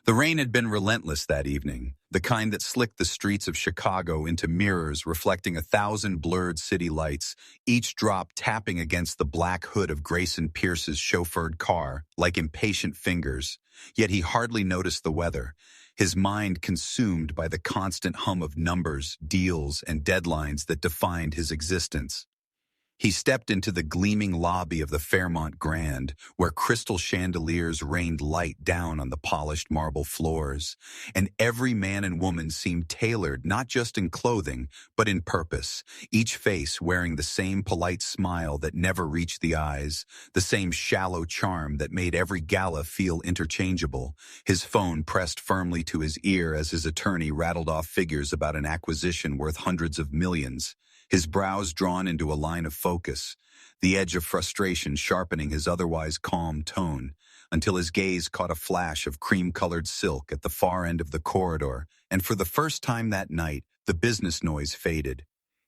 The rain had been relentless that evening, the kind that slicked the streets of Chicago into mirrors reflecting 1,000 blurred city lights, each drop tapping against the black hood of Grayson Pierce's chauffeured car like impatient fingers. Yet he hardly noticed the weather, his mind consumed by the constant hum of numbers, deals, and deadlines that defined his existence. He stepped into the gleaming lobby of the Fairmont Grand, where crystal chandeliers rained light down on the polished marble floors, and every man and woman seemed tailored not just in clothing, but in purpose, each face wearing the same polite smile that never reached the eyes, the same shallow charm that made every gala feel interchangeable, his phone pressed firmly to his ear as his attorney rattled off figures about an acquisition worth hundreds of millions. His brows drawn into a line of focus, the edge of frustration sharpening his otherwise calm tone, until his gaze caught a flash of cream-colored silk at the far end of the corridor, and for the first time that night, the business noise faded.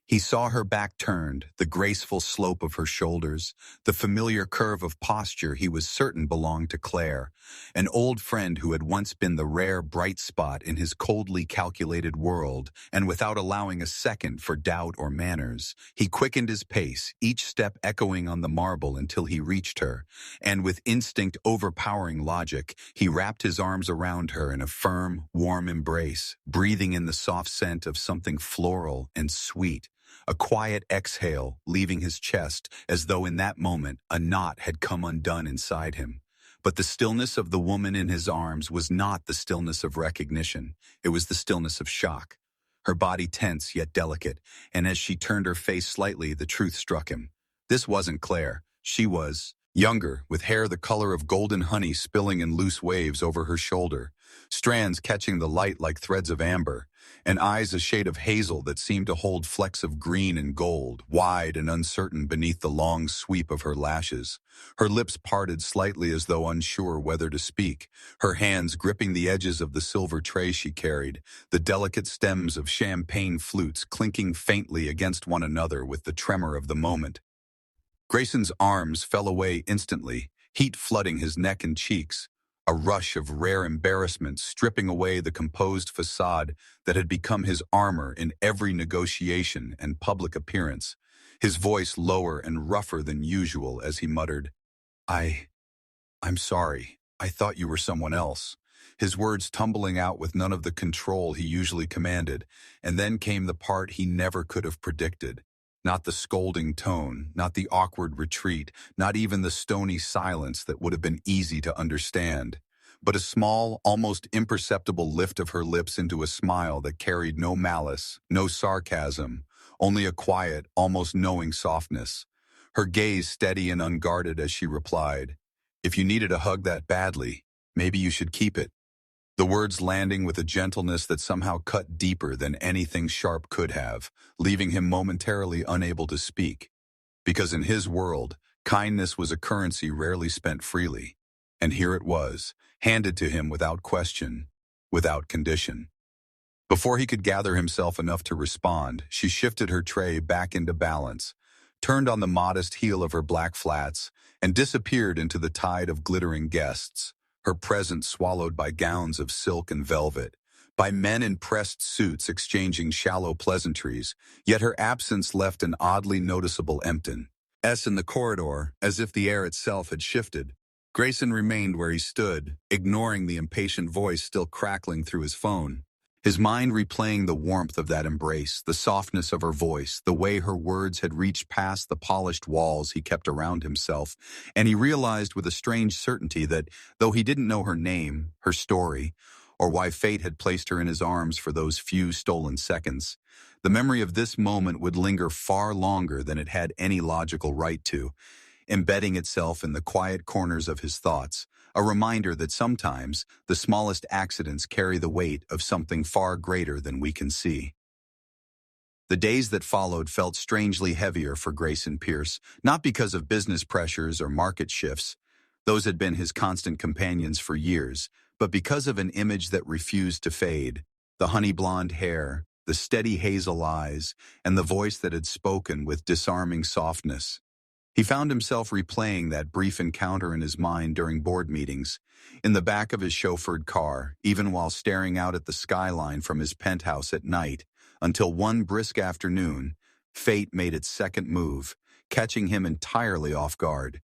He saw her back turned, the graceful slope of her shoulders, the familiar curve of posture he was certain belonged to Claire, an old friend who had once been the rare bright spot in his coldly calculated world, and without allowing a second for doubt or manners, he quickened his pace, each step echoing on the marble until he reached her, and with instinct overpowering logic, he wrapped his arms around her in a firm, warm embrace, breathing in the soft scent of something floral and sweet. A quiet exhale leaving his chest as though in that moment a knot had come undone inside him. But the stillness of the woman in his arms was not the stillness of recognition. It was the stillness of shock. Her body tense yet delicate, and as she turned her face slightly, the truth struck him. This wasn't Claire. She was younger, with hair the color of golden honey spilling in loose waves over her shoulder, strands catching the light like threads of amber, and eyes a shade of hazel that seemed to hold flecks of green and gold, wide and uncertain beneath the long sweep of her lashes. Her lips parted slightly as though unsure whether to speak, her hands gripping the edges of the silver tray she carried, the delicate stems of champagne flutes clinking faintly against one another with the tremor of the moment. Grayson's arms fell away instantly, heat flooding his neck and cheeks, a rush of rare embarrassment stripping away the composed facade that had become his armor in every negotiation and public appearance, his voice lower and rougher than usual as he muttered, I'm sorry. I thought you were someone else." His words tumbling out with none of the control he usually commanded, and then came the part he never could have predicted. Not the scolding tone, not the awkward retreat, not even the stony silence that would have been easy to understand, but a small, almost imperceptible lift of her lips into a smile that carried no malice, no sarcasm, only a quiet, almost knowing softness. Her gaze steady and unguarded as she replied, "If you needed a hug that badly, maybe you should keep it." The words landing with a gentleness that somehow cut deeper than anything sharp could have, leaving him momentarily unable to speak. Because in his world, kindness was a currency rarely spent freely. And here it was, handed to him without question, without condition. Before he could gather himself enough to respond, she shifted her tray back into balance, turned on the modest heel of her black flats, and disappeared into the tide of glittering guests, her presence swallowed by gowns of silk and velvet, by men in pressed suits exchanging shallow pleasantries, yet her absence left an oddly noticeable emptiness in the corridor, as if the air itself had shifted. Grayson remained where he stood, ignoring the impatient voice still crackling through his phone, his mind replaying the warmth of that embrace, the softness of her voice, the way her words had reached past the polished walls he kept around himself, and he realized with a strange certainty that, though he didn't know her name, her story, or why fate had placed her in his arms for those few stolen seconds, the memory of this moment would linger far longer than it had any logical right to, embedding itself in the quiet corners of his thoughts, a reminder that sometimes the smallest accidents carry the weight of something far greater than we can see. The days that followed felt strangely heavier for Grayson Pierce, not because of business pressures or market shifts. Those had been his constant companions for years, but because of an image that refused to fade, the honey blonde hair, the steady hazel eyes, and the voice that had spoken with disarming softness. He found himself replaying that brief encounter in his mind during board meetings, in the back of his chauffeured car, even while staring out at the skyline from his penthouse at night, until one brisk afternoon, fate made its second move, catching him entirely off guard.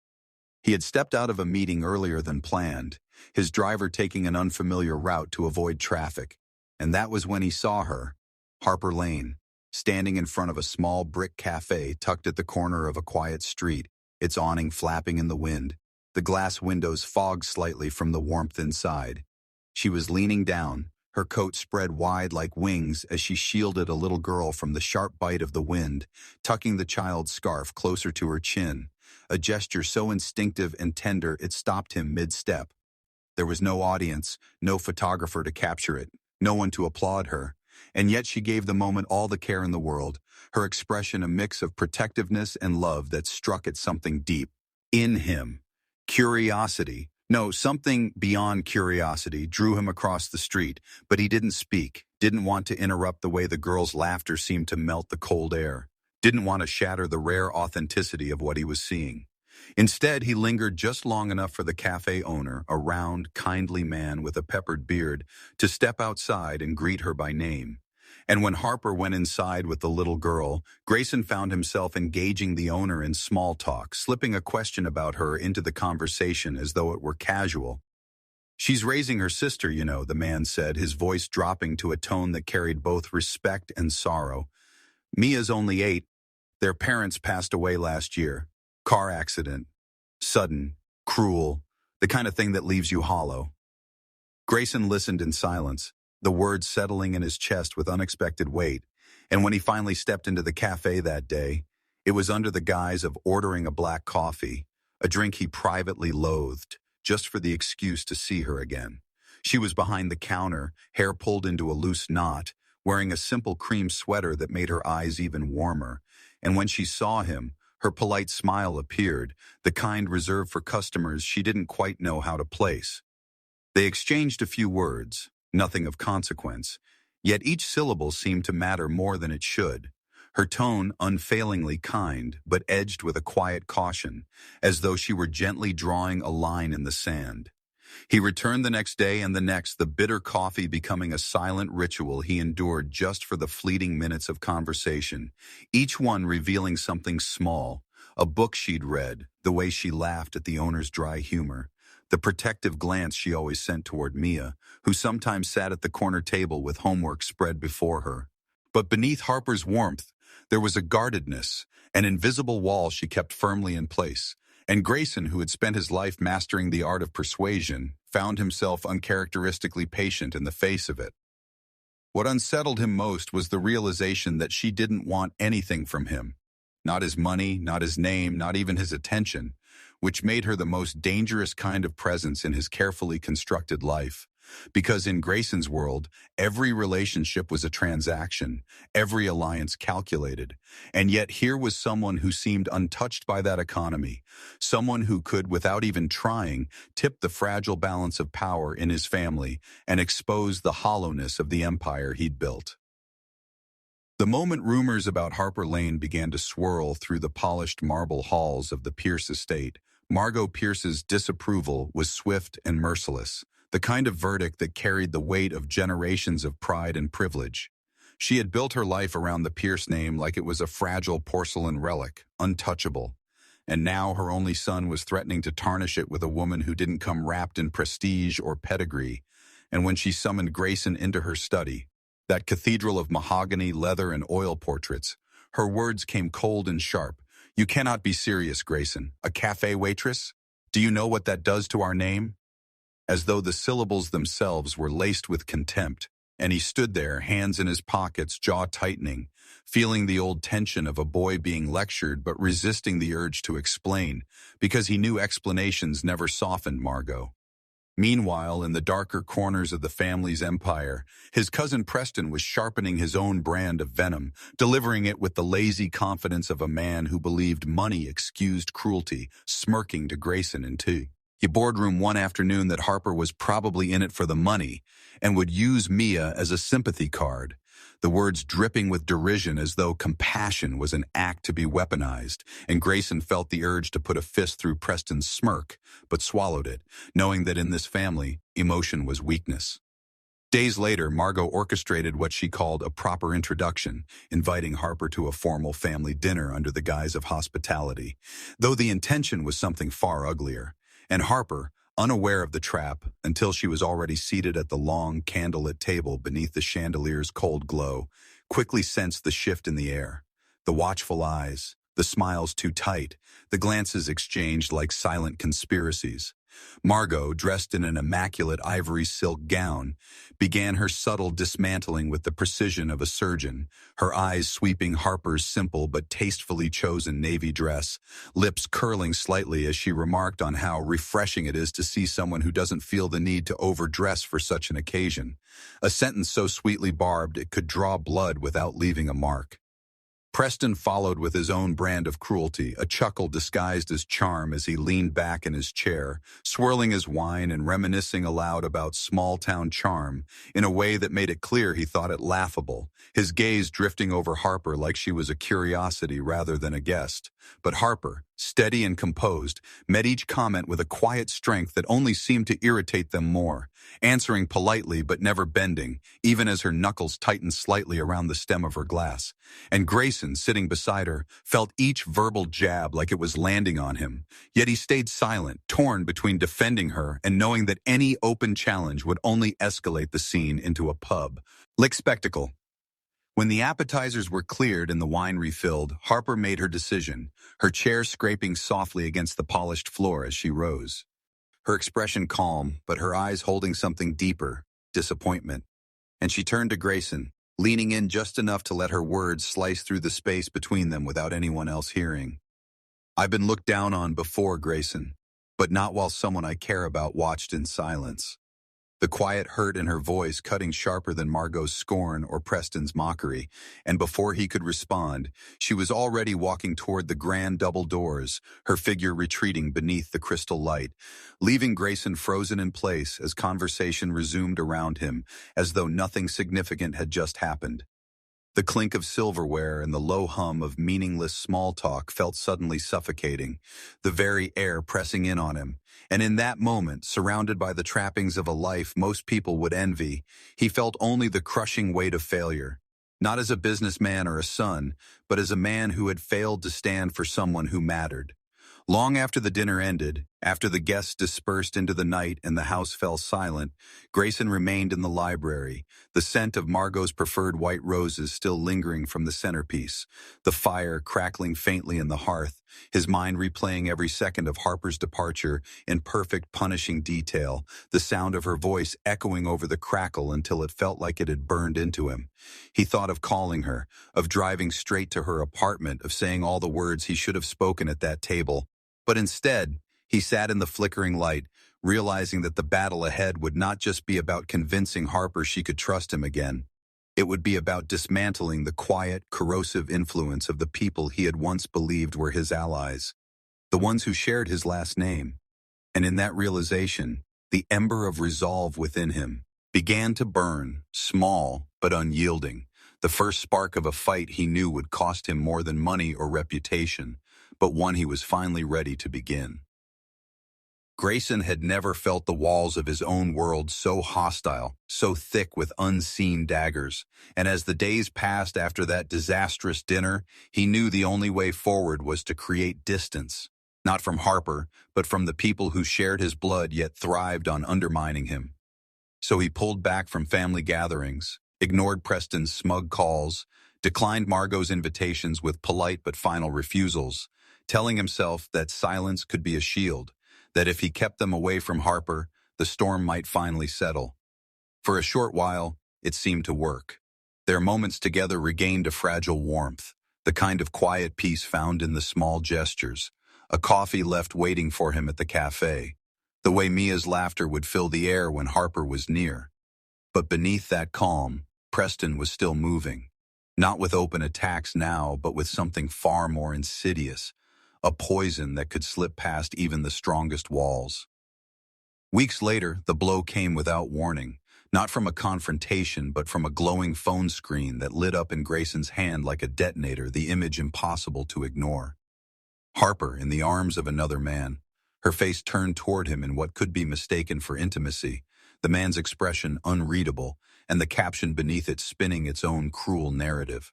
He had stepped out of a meeting earlier than planned, his driver taking an unfamiliar route to avoid traffic, and that was when he saw her, Harper Lane, standing in front of a small brick cafe tucked at the corner of a quiet street, its awning flapping in the wind, the glass windows fogged slightly from the warmth inside. She was leaning down, her coat spread wide like wings as she shielded a little girl from the sharp bite of the wind, tucking the child's scarf closer to her chin, a gesture so instinctive and tender it stopped him mid-step. There was no audience, no photographer to capture it, no one to applaud her, and yet she gave the moment all the care in the world, her expression a mix of protectiveness and love that struck at something deep in him. Curiosity, no, something beyond curiosity, drew him across the street, but he didn't speak, didn't want to interrupt the way the girl's laughter seemed to melt the cold air, didn't want to shatter the rare authenticity of what he was seeing. Instead, he lingered just long enough for the cafe owner, a round, kindly man with a peppered beard, to step outside and greet her by name. And when Harper went inside with the little girl, Grayson found himself engaging the owner in small talk, slipping a question about her into the conversation as though it were casual. "She's raising her sister, you know," the man said, his voice dropping to a tone that carried both respect and sorrow. "Mia's only 8. Their parents passed away last year. Car accident. Sudden, cruel, the kind of thing that leaves you hollow." Grayson listened in silence, the words settling in his chest with unexpected weight, and when he finally stepped into the cafe that day, it was under the guise of ordering a black coffee, a drink he privately loathed, just for the excuse to see her again. She was behind the counter, hair pulled into a loose knot, wearing a simple cream sweater that made her eyes even warmer, and when she saw him, her polite smile appeared, the kind reserved for customers she didn't quite know how to place. They exchanged a few words, nothing of consequence, yet each syllable seemed to matter more than it should. Her tone unfailingly kind, but edged with a quiet caution, as though she were gently drawing a line in the sand. He returned the next day and the next, the bitter coffee becoming a silent ritual he endured just for the fleeting minutes of conversation, each one revealing something small, a book she'd read, the way she laughed at the owner's dry humor, the protective glance she always sent toward Mia, who sometimes sat at the corner table with homework spread before her. But beneath Harper's warmth, there was a guardedness, an invisible wall she kept firmly in place. And Grayson, who had spent his life mastering the art of persuasion, found himself uncharacteristically patient in the face of it. What unsettled him most was the realization that she didn't want anything from him. Not his money, not his name, not even his attention, which made her the most dangerous kind of presence in his carefully constructed life. Because in Grayson's world, every relationship was a transaction, every alliance calculated. And yet here was someone who seemed untouched by that economy, someone who could, without even trying, tip the fragile balance of power in his family and expose the hollowness of the empire he'd built. The moment rumors about Harper Lane began to swirl through the polished marble halls of the Pierce estate, Margot Pierce's disapproval was swift and merciless, the kind of verdict that carried the weight of generations of pride and privilege. She had built her life around the Pierce name like it was a fragile porcelain relic, untouchable. And now her only son was threatening to tarnish it with a woman who didn't come wrapped in prestige or pedigree. And when she summoned Grayson into her study, that cathedral of mahogany, leather, and oil portraits, her words came cold and sharp. "You cannot be serious, Grayson. A cafe waitress? Do you know what that does to our name?" As though the syllables themselves were laced with contempt, and he stood there, hands in his pockets, jaw tightening, feeling the old tension of a boy being lectured but resisting the urge to explain, because he knew explanations never softened Margot. Meanwhile, in the darker corners of the family's empire, his cousin Preston was sharpening his own brand of venom, delivering it with the lazy confidence of a man who believed money excused cruelty, smirking to Grayson into the boardroom one afternoon that Harper was probably in it for the money and would use Mia as a sympathy card, the words dripping with derision as though compassion was an act to be weaponized, and Grayson felt the urge to put a fist through Preston's smirk, but swallowed it, knowing that in this family, emotion was weakness. Days later, Margot orchestrated what she called a proper introduction, inviting Harper to a formal family dinner under the guise of hospitality, though the intention was something far uglier. And Harper, unaware of the trap until she was already seated at the long, candlelit table beneath the chandelier's cold glow, quickly sensed the shift in the air. The watchful eyes, the smiles too tight, the glances exchanged like silent conspiracies. Margot, dressed in an immaculate ivory silk gown, began her subtle dismantling with the precision of a surgeon, her eyes sweeping Harper's simple but tastefully chosen navy dress, lips curling slightly as she remarked on how refreshing it is to see someone who doesn't feel the need to overdress for such an occasion, a sentence so sweetly barbed it could draw blood without leaving a mark. Preston followed with his own brand of cruelty, a chuckle disguised as charm as he leaned back in his chair, swirling his wine and reminiscing aloud about small-town charm in a way that made it clear he thought it laughable, his gaze drifting over Harper like she was a curiosity rather than a guest. But Harper, steady and composed, met each comment with a quiet strength that only seemed to irritate them more, answering politely but never bending, even as her knuckles tightened slightly around the stem of her glass. And Grayson, sitting beside her, felt each verbal jab like it was landing on him. Yet he stayed silent, torn between defending her and knowing that any open challenge would only escalate the scene into a pub. Lick spectacle. When the appetizers were cleared and the wine refilled, Harper made her decision, her chair scraping softly against the polished floor as she rose. Her expression calm, but her eyes holding something deeper, disappointment. And she turned to Grayson, leaning in just enough to let her words slice through the space between them without anyone else hearing. "I've been looked down on before, Grayson, but not while someone I care about watched in silence." The quiet hurt in her voice cutting sharper than Margot's scorn or Preston's mockery, and before he could respond, she was already walking toward the grand double doors, her figure retreating beneath the crystal light, leaving Grayson frozen in place as conversation resumed around him, as though nothing significant had just happened. The clink of silverware and the low hum of meaningless small talk felt suddenly suffocating, the very air pressing in on him. And in that moment, surrounded by the trappings of a life most people would envy, he felt only the crushing weight of failure. Not as a businessman or a son, but as a man who had failed to stand for someone who mattered. Long after the dinner ended, after the guests dispersed into the night and the house fell silent, Grayson remained in the library, the scent of Margot's preferred white roses still lingering from the centerpiece, the fire crackling faintly in the hearth, his mind replaying every second of Harper's departure in perfect punishing detail, the sound of her voice echoing over the crackle until it felt like it had burned into him. He thought of calling her, of driving straight to her apartment, of saying all the words he should have spoken at that table. But instead, he sat in the flickering light, realizing that the battle ahead would not just be about convincing Harper she could trust him again. It would be about dismantling the quiet, corrosive influence of the people he had once believed were his allies, the ones who shared his last name. And in that realization, the ember of resolve within him began to burn, small but unyielding, the first spark of a fight he knew would cost him more than money or reputation, but one he was finally ready to begin. Grayson had never felt the walls of his own world so hostile, so thick with unseen daggers, and as the days passed after that disastrous dinner, he knew the only way forward was to create distance, not from Harper, but from the people who shared his blood yet thrived on undermining him. So he pulled back from family gatherings, ignored Preston's smug calls, declined Margot's invitations with polite but final refusals, telling himself that silence could be a shield, that if he kept them away from Harper, the storm might finally settle. For a short while, it seemed to work. Their moments together regained a fragile warmth, the kind of quiet peace found in the small gestures, a coffee left waiting for him at the cafe, the way Mia's laughter would fill the air when Harper was near. But beneath that calm, Preston was still moving, not with open attacks now, but with something far more insidious, a poison that could slip past even the strongest walls. Weeks later, the blow came without warning, Not from a confrontation, but from a glowing phone screen that lit up in Grayson's hand like a detonator, the image impossible to ignore. Harper in the arms of another man, her face turned toward him in what could be mistaken for intimacy, the man's expression unreadable, and the caption beneath it spinning its own cruel narrative.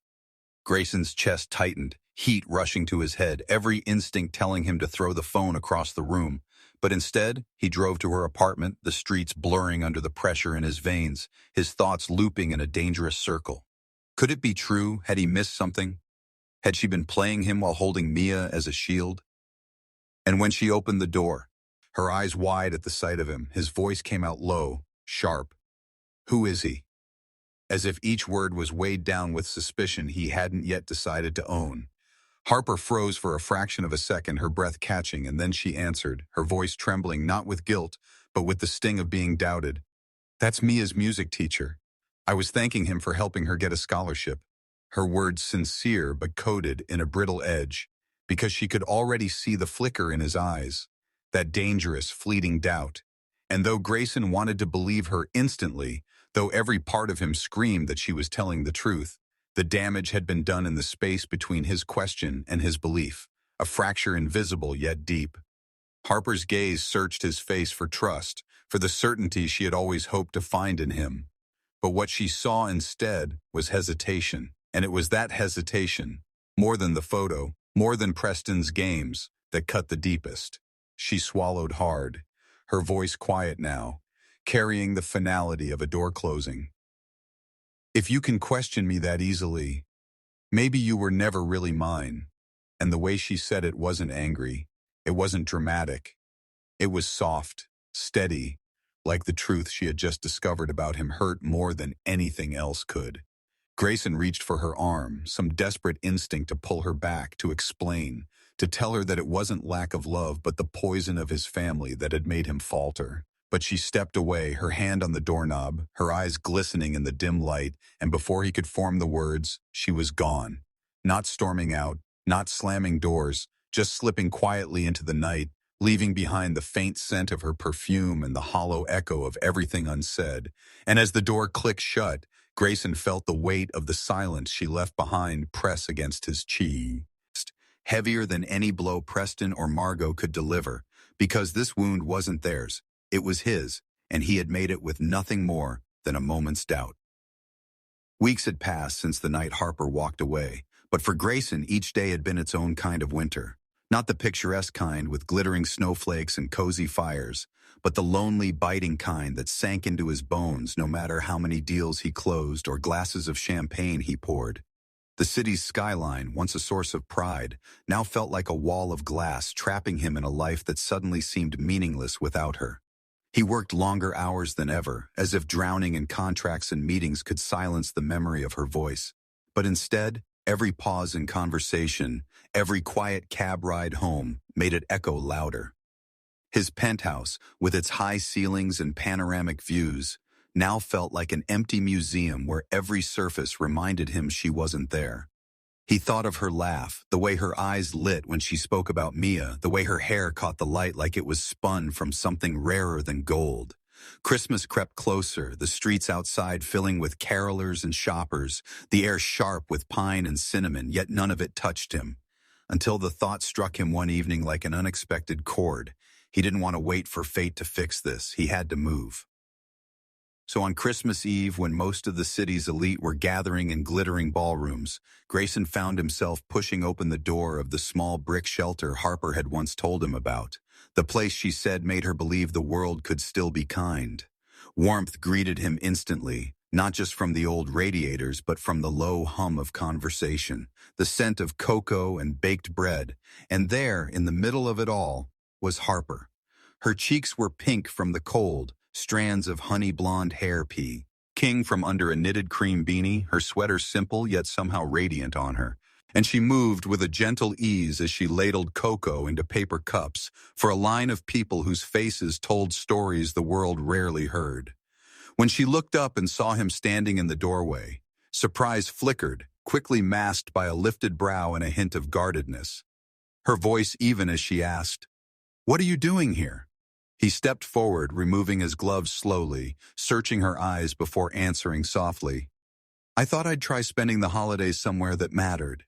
Grayson's chest tightened, heat rushing to his head, every instinct telling him to throw the phone across the room. But instead, he drove to her apartment, the streets blurring under the pressure in his veins, his thoughts looping in a dangerous circle. Could it be true? Had he missed something? Had she been playing him while holding Mia as a shield? And when she opened the door, her eyes wide at the sight of him, his voice came out low, sharp. Who is he? As if each word was weighed down with suspicion he hadn't yet decided to own. Harper froze for a fraction of a second, her breath catching, and then she answered, her voice trembling not with guilt, but with the sting of being doubted. That's Mia's music teacher. I was thanking him for helping her get a scholarship. Her words sincere but coated in a brittle edge, because she could already see the flicker in his eyes, that dangerous, fleeting doubt. And though Grayson wanted to believe her instantly, though every part of him screamed that she was telling the truth, the damage had been done in the space between his question and his belief, a fracture invisible yet deep. Harper's gaze searched his face for trust, for the certainty she had always hoped to find in him. But what she saw instead was hesitation, and it was that hesitation, more than the photo, more than Preston's games, that cut the deepest. She swallowed hard, her voice quiet now, carrying the finality of a door closing. If you can question me that easily, maybe you were never really mine. And the way she said it wasn't angry, it wasn't dramatic. It was soft, steady, like the truth she had just discovered about him hurt more than anything else could. Grayson reached for her arm, some desperate instinct to pull her back, to explain, to tell her that it wasn't lack of love but the poison of his family that had made him falter. But she stepped away, her hand on the doorknob, her eyes glistening in the dim light, and before he could form the words, she was gone. Not storming out, not slamming doors, just slipping quietly into the night, leaving behind the faint scent of her perfume and the hollow echo of everything unsaid. And as the door clicked shut, Grayson felt the weight of the silence she left behind press against his chest, heavier than any blow Preston or Margot could deliver, because this wound wasn't theirs. It was his, and he had made it with nothing more than a moment's doubt. Weeks had passed since the night Harper walked away, but for Grayson each day had been its own kind of winter. Not the picturesque kind with glittering snowflakes and cozy fires, but the lonely, biting kind that sank into his bones no matter how many deals he closed or glasses of champagne he poured. The city's skyline, once a source of pride, now felt like a wall of glass trapping him in a life that suddenly seemed meaningless without her. He worked longer hours than ever, as if drowning in contracts and meetings could silence the memory of her voice. But instead, every pause in conversation, every quiet cab ride home, made it echo louder. His penthouse, with its high ceilings and panoramic views, now felt like an empty museum where every surface reminded him she wasn't there. He thought of her laugh, the way her eyes lit when she spoke about Mia, the way her hair caught the light like it was spun from something rarer than gold. Christmas crept closer, the streets outside filling with carolers and shoppers, the air sharp with pine and cinnamon, yet none of it touched him. Until the thought struck him one evening like an unexpected chord. He didn't want to wait for fate to fix this. He had to move. So on Christmas Eve, when most of the city's elite were gathering in glittering ballrooms, Grayson found himself pushing open the door of the small brick shelter Harper had once told him about. The place she said made her believe the world could still be kind. Warmth greeted him instantly, not just from the old radiators, but from the low hum of conversation, the scent of cocoa and baked bread. And there, in the middle of it all, was Harper. Her cheeks were pink from the cold, strands of honey blonde hair peeking from under a knitted cream beanie, her sweater simple yet somehow radiant on her. And she moved with a gentle ease as she ladled cocoa into paper cups for a line of people whose faces told stories the world rarely heard. When she looked up and saw him standing in the doorway, surprise flickered, quickly masked by a lifted brow and a hint of guardedness. Her voice even as she asked, "What are you doing here?" He stepped forward, removing his gloves slowly, searching her eyes before answering softly. I thought I'd try spending the holidays somewhere that mattered.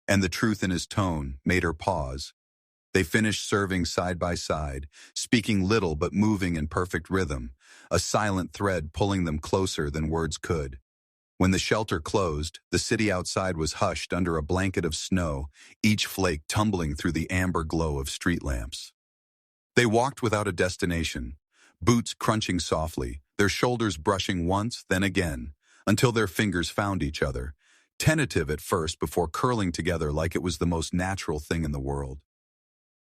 And the truth in his tone made her pause. They finished serving side by side, speaking little but moving in perfect rhythm, a silent thread pulling them closer than words could. When the shelter closed, the city outside was hushed under a blanket of snow, each flake tumbling through the amber glow of street lamps. They walked without a destination, boots crunching softly, their shoulders brushing once, then again, until their fingers found each other, tentative at first before curling together like it was the most natural thing in the world.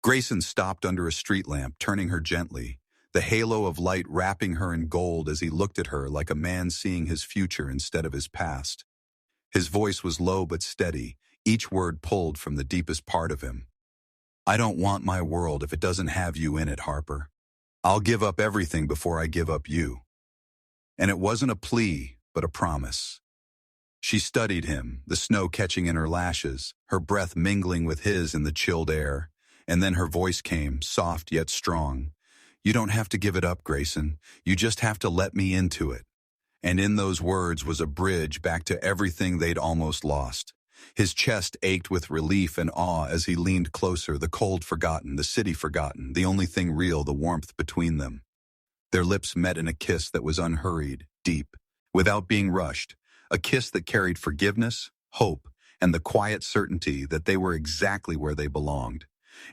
Grayson stopped under a street lamp, turning her gently, the halo of light wrapping her in gold as he looked at her like a man seeing his future instead of his past. His voice was low but steady, each word pulled from the deepest part of him. I don't want my world if it doesn't have you in it, Harper. I'll give up everything before I give up you. And it wasn't a plea, but a promise. She studied him, the snow catching in her lashes, her breath mingling with his in the chilled air, and then her voice came, soft yet strong. You don't have to give it up, Grayson. You just have to let me into it. And in those words was a bridge back to everything they'd almost lost. His chest ached with relief and awe as he leaned closer, the cold forgotten, the city forgotten, the only thing real, the warmth between them. Their lips met in a kiss that was unhurried, deep, without being rushed, a kiss that carried forgiveness, hope, and the quiet certainty that they were exactly where they belonged.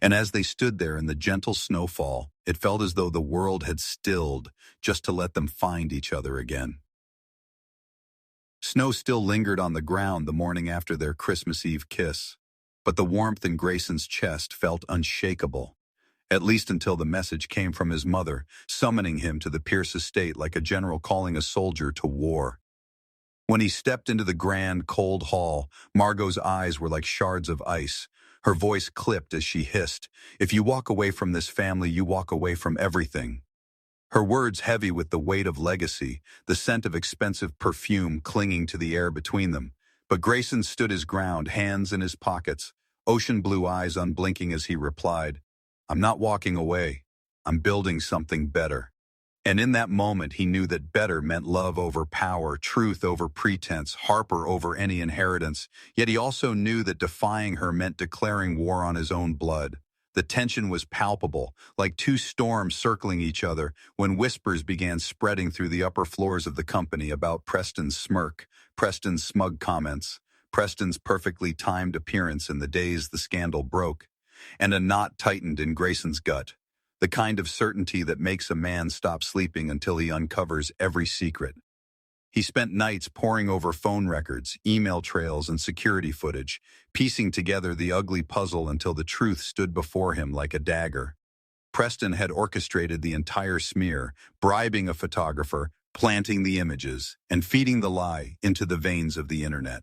And as they stood there in the gentle snowfall, it felt as though the world had stilled just to let them find each other again. Snow still lingered on the ground the morning after their Christmas Eve kiss, but the warmth in Grayson's chest felt unshakable, at least until the message came from his mother, summoning him to the Pierce estate like a general calling a soldier to war. When he stepped into the grand, cold hall, Margot's eyes were like shards of ice. Her voice clipped as she hissed, "If you walk away from this family, you walk away from everything." Her words heavy with the weight of legacy, the scent of expensive perfume clinging to the air between them. But Grayson stood his ground, hands in his pockets, ocean blue eyes unblinking as he replied, I'm not walking away. I'm building something better. And in that moment, he knew that better meant love over power, truth over pretense, Harper over any inheritance. Yet he also knew that defying her meant declaring war on his own blood. The tension was palpable, like two storms circling each other, when whispers began spreading through the upper floors of the company about Preston's smirk, Preston's smug comments, Preston's perfectly timed appearance in the days the scandal broke. And a knot tightened in Grayson's gut. The kind of certainty that makes a man stop sleeping until he uncovers every secret. He spent nights poring over phone records, email trails, and security footage, piecing together the ugly puzzle until the truth stood before him like a dagger. Preston had orchestrated the entire smear, bribing a photographer, planting the images, and feeding the lie into the veins of the internet.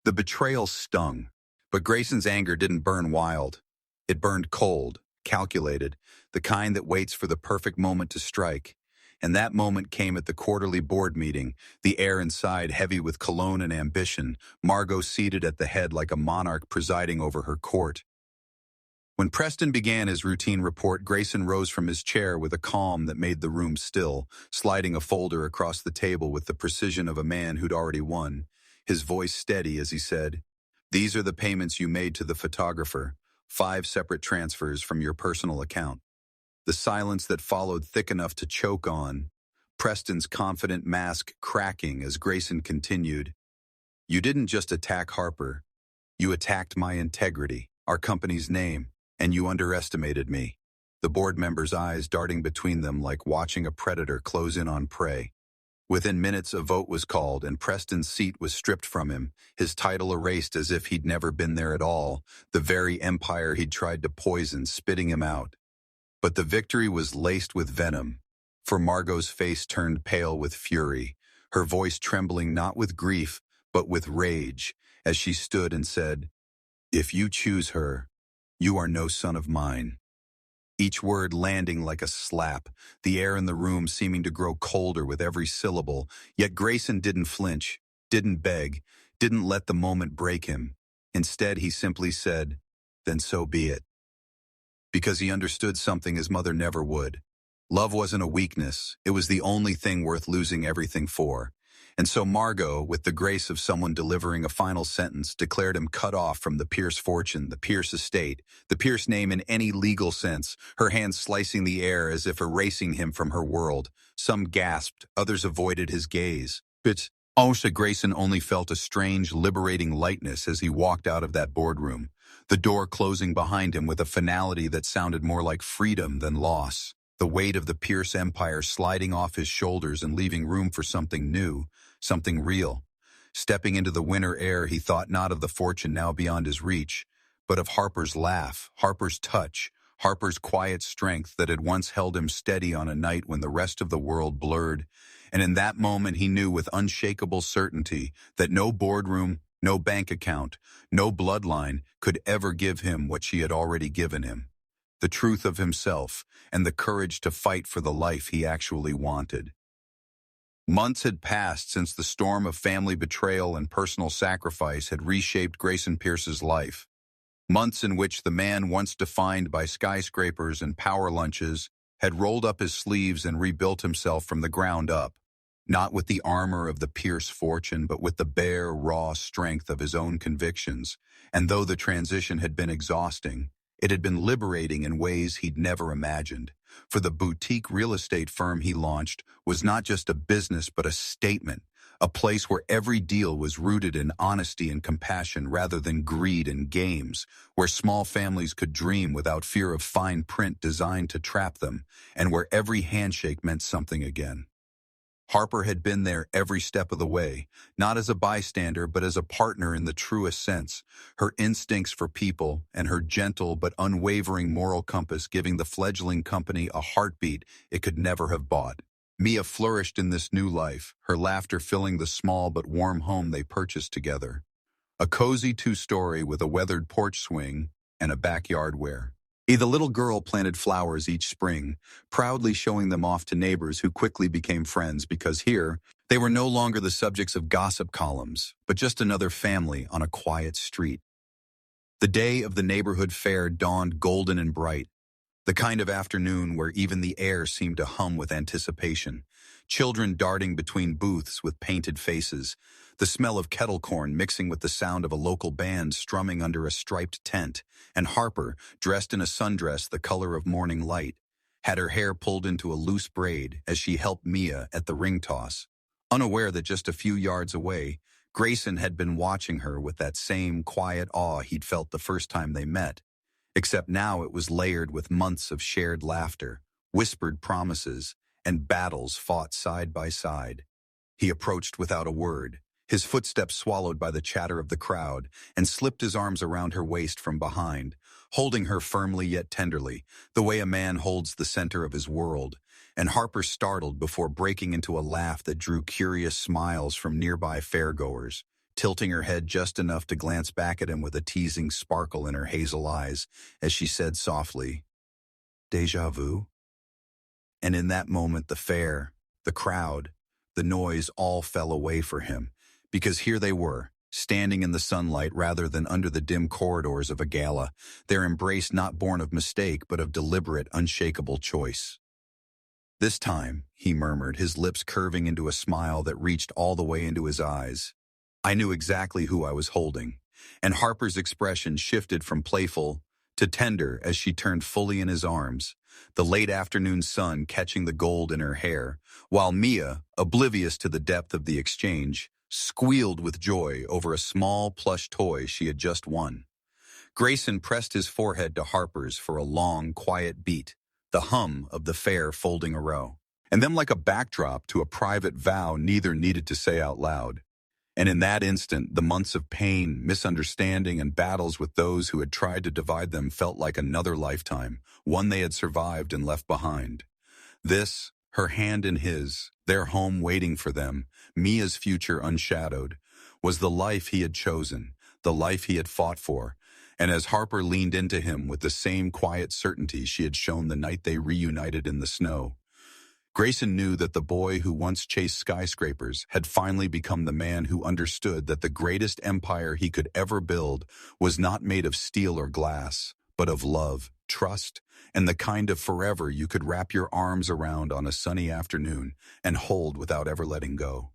The betrayal stung, but Grayson's anger didn't burn wild. It burned cold, calculated, the kind that waits for the perfect moment to strike. And that moment came at the quarterly board meeting, the air inside heavy with cologne and ambition, Margot seated at the head like a monarch presiding over her court. When Preston began his routine report, Grayson rose from his chair with a calm that made the room still, sliding a folder across the table with the precision of a man who'd already won, his voice steady as he said, These are the payments you made to the photographer, 5 separate transfers from your personal account. The silence that followed thick enough to choke on, Preston's confident mask cracking as Grayson continued. You didn't just attack Harper. You attacked my integrity, our company's name, and you underestimated me. The board members' eyes darting between them like watching a predator close in on prey. Within minutes, a vote was called, and Preston's seat was stripped from him, his title erased as if he'd never been there at all, the very empire he'd tried to poison spitting him out. But the victory was laced with venom, for Margot's face turned pale with fury, her voice trembling not with grief, but with rage, as she stood and said, If you choose her, you are no son of mine. Each word landing like a slap, the air in the room seeming to grow colder with every syllable, yet Grayson didn't flinch, didn't beg, didn't let the moment break him. Instead, he simply said, Then so be it. because he understood something his mother never would. Love wasn't a weakness, it was the only thing worth losing everything for. And so Margot, with the grace of someone delivering a final sentence, declared him cut off from the Pierce fortune, the Pierce estate, the Pierce name in any legal sense, her hands slicing the air as if erasing him from her world. Some gasped, others avoided his gaze. But Osha Grayson only felt a strange, liberating lightness as he walked out of that boardroom, the door closing behind him with a finality that sounded more like freedom than loss. The weight of the Pierce empire sliding off his shoulders and leaving room for something new, something real. Stepping into the winter air, he thought not of the fortune now beyond his reach, but of Harper's laugh, Harper's touch, Harper's quiet strength that had once held him steady on a night when the rest of the world blurred. And in that moment he knew with unshakable certainty that no boardroom, no bank account, no bloodline could ever give him what she had already given him. The truth of himself, and the courage to fight for the life he actually wanted. Months had passed since the storm of family betrayal and personal sacrifice had reshaped Grayson Pierce's life. Months in which the man once defined by skyscrapers and power lunches had rolled up his sleeves and rebuilt himself from the ground up, not with the armor of the Pierce fortune, but with the bare, raw strength of his own convictions. And though the transition had been exhausting, it had been liberating in ways he'd never imagined. For the boutique real estate firm he launched was not just a business but a statement, a place where every deal was rooted in honesty and compassion rather than greed and games, where small families could dream without fear of fine print designed to trap them, and where every handshake meant something again. Harper had been there every step of the way, not as a bystander but as a partner in the truest sense, her instincts for people and her gentle but unwavering moral compass giving the fledgling company a heartbeat it could never have bought. Mia flourished in this new life, her laughter filling the small but warm home they purchased together. A cozy two-story with a weathered porch swing and a backyard where the little girl planted flowers each spring, proudly showing them off to neighbors who quickly became friends because here, they were no longer the subjects of gossip columns, but just another family on a quiet street. The day of the neighborhood fair dawned golden and bright, the kind of afternoon where even the air seemed to hum with anticipation, children darting between booths with painted faces, the smell of kettle corn mixing with the sound of a local band strumming under a striped tent, and Harper, dressed in a sundress the color of morning light, had her hair pulled into a loose braid as she helped Mia at the ring toss, unaware that just a few yards away, Grayson had been watching her with that same quiet awe he'd felt the first time they met, except now it was layered with months of shared laughter, whispered promises, and battles fought side by side. He approached without a word, his footsteps swallowed by the chatter of the crowd, and slipped his arms around her waist from behind, holding her firmly yet tenderly, the way a man holds the center of his world. And Harper startled before breaking into a laugh that drew curious smiles from nearby fairgoers, tilting her head just enough to glance back at him with a teasing sparkle in her hazel eyes as she said softly, "Déjà vu?" And in that moment the fair, the crowd, the noise all fell away for him, because here they were, standing in the sunlight rather than under the dim corridors of a gala, their embrace not born of mistake but of deliberate, unshakable choice. "This time," he murmured, his lips curving into a smile that reached all the way into his eyes, "I knew exactly who I was holding." And Harper's expression shifted from playful to tender as she turned fully in his arms, the late afternoon sun catching the gold in her hair, while Mia, oblivious to the depth of the exchange, squealed with joy over a small plush toy she had just won. Grayson pressed his forehead to Harper's for a long, quiet beat, the hum of the fair folding a row. And then like a backdrop to a private vow neither needed to say out loud. And in that instant, the months of pain, misunderstanding, and battles with those who had tried to divide them felt like another lifetime, one they had survived and left behind. This, her hand in his, their home waiting for them, Mia's future unshadowed, was the life he had chosen, the life he had fought for. And as Harper leaned into him with the same quiet certainty she had shown the night they reunited in the snow, Grayson knew that the boy who once chased skyscrapers had finally become the man who understood that the greatest empire he could ever build was not made of steel or glass, but of love, trust, and the kind of forever you could wrap your arms around on a sunny afternoon and hold without ever letting go.